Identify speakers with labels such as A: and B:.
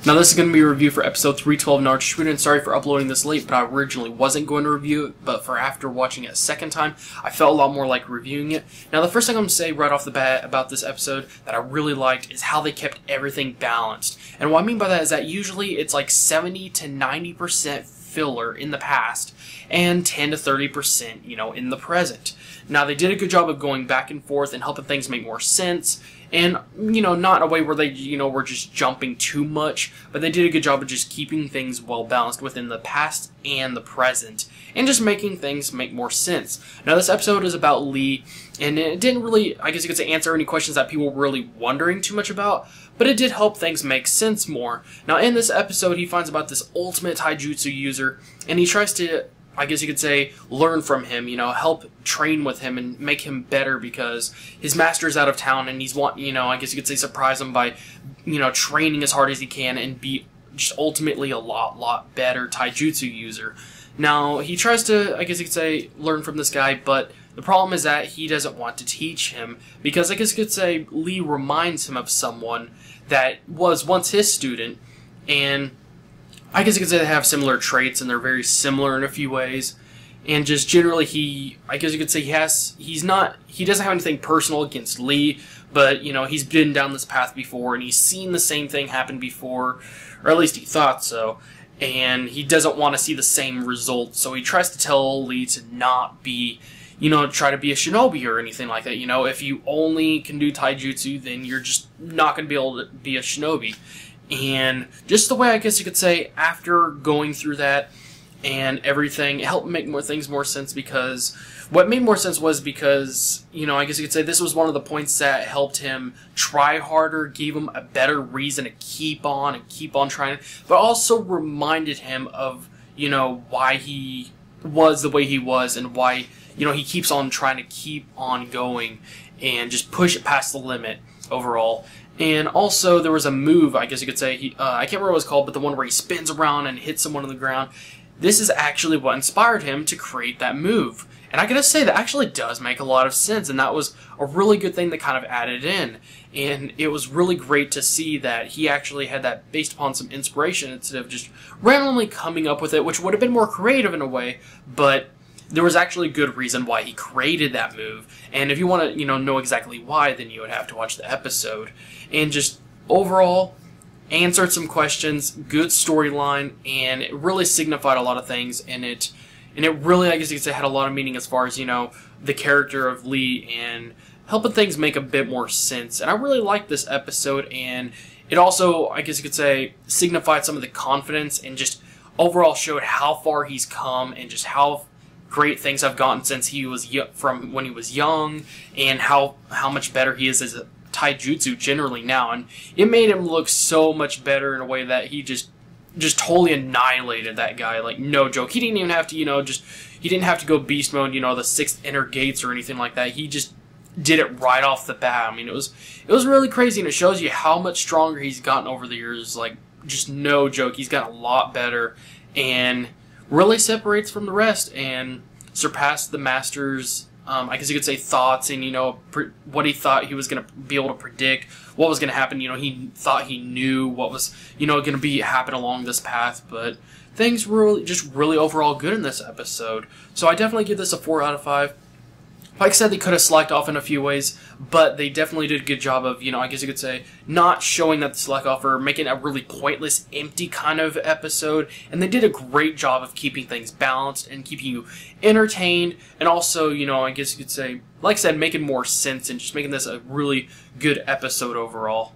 A: Now this is going to be a review for episode 312 of Naruto Shippuden. Sorry for uploading this late, but I originally wasn't going to review it, but for after watching it a second time, I felt a lot more like reviewing it. Now the first thing I'm going to say right off the bat about this episode that I really liked is how they kept everything balanced. And what I mean by that is that usually it's like 70 to 90% filler in the past and 10 to 30%, in the present. Now they did a good job of going back and forth and helping things make more sense. And, not in a way where they, were just jumping too much, but they did a good job of just keeping things well balanced within the past and the present, and just making things make more sense. Now, this episode is about Lee, and it didn't really, I guess you could say, answer any questions that people were really wondering too much about, but it did help things make sense more. Now, in this episode, he finds about this ultimate taijutsu user, and he tries to, I guess you could say, learn from him, help train with him and make him better because his master's out of town and he's I guess you could say surprise him by, training as hard as he can and be just ultimately a lot better taijutsu user. Now, he tries to, I guess you could say, learn from this guy, but the problem is that he doesn't want to teach him because I guess you could say Lee reminds him of someone that was once his student, and I guess you could say they have similar traits and they're very similar in a few ways. And just generally I guess you could say he doesn't have anything personal against Lee, but, he's been down this path before and he's seen the same thing happen before, or at least he thought so. And he doesn't want to see the same result, so he tries to tell Lee to not be, try to be a shinobi or anything like that. If you only can do taijutsu, then you're just not going to be able to be a shinobi. And just the way I guess you could say, after going through that and everything, it helped make things more sense because what made more sense was because, I guess you could say this was one of the points that helped him try harder, gave him a better reason to keep on trying, but also reminded him of, why he was the way he was and why, he keeps on trying to keep on going and just push it past the limit overall. And also, there was a move, I guess you could say, I can't remember what it was called, but the one where he spins around and hits someone on the ground. This is actually what inspired him to create that move. And I gotta say, that actually does make a lot of sense, and that was a really good thing that kind of added in. And it was really great to see that he actually had that based upon some inspiration instead of just randomly coming up with it, which would have been more creative in a way, but there was actually a good reason why he created that move. And if you want to, know exactly why, then you would have to watch the episode. And just overall, answered some questions, good storyline, and it really signified a lot of things. And it really, I guess you could say, had a lot of meaning as far as, the character of Lee and helping things make a bit more sense. And I really liked this episode, and it also, I guess you could say, signified some of the confidence and just overall showed how far he's come and just how great things have gotten since he was from when he was young, and how much better he is as a taijutsu generally now. And it made him look so much better in a way that he just totally annihilated that guy. Like, no joke. He didn't even have to, he didn't have to go beast mode, the 6th inner gates or anything like that. He just did it right off the bat. I mean, it was really crazy, and it shows you how much stronger he's gotten over the years. Like, just no joke. He's gotten a lot better and really separates from the rest and surpassed the master's, I guess you could say, thoughts and, what he thought he was going to be able to predict, what was going to happen. He thought he knew what was, going to happen along this path, but things were really overall good in this episode. So I definitely give this a 4 out of 5. Like I said, they could have slacked off in a few ways, but they definitely did a good job of, I guess you could say, not showing that the slack off or making a really pointless, empty kind of episode. And they did a great job of keeping things balanced and keeping you entertained, and also, I guess you could say, like I said, making more sense and just making this a really good episode overall.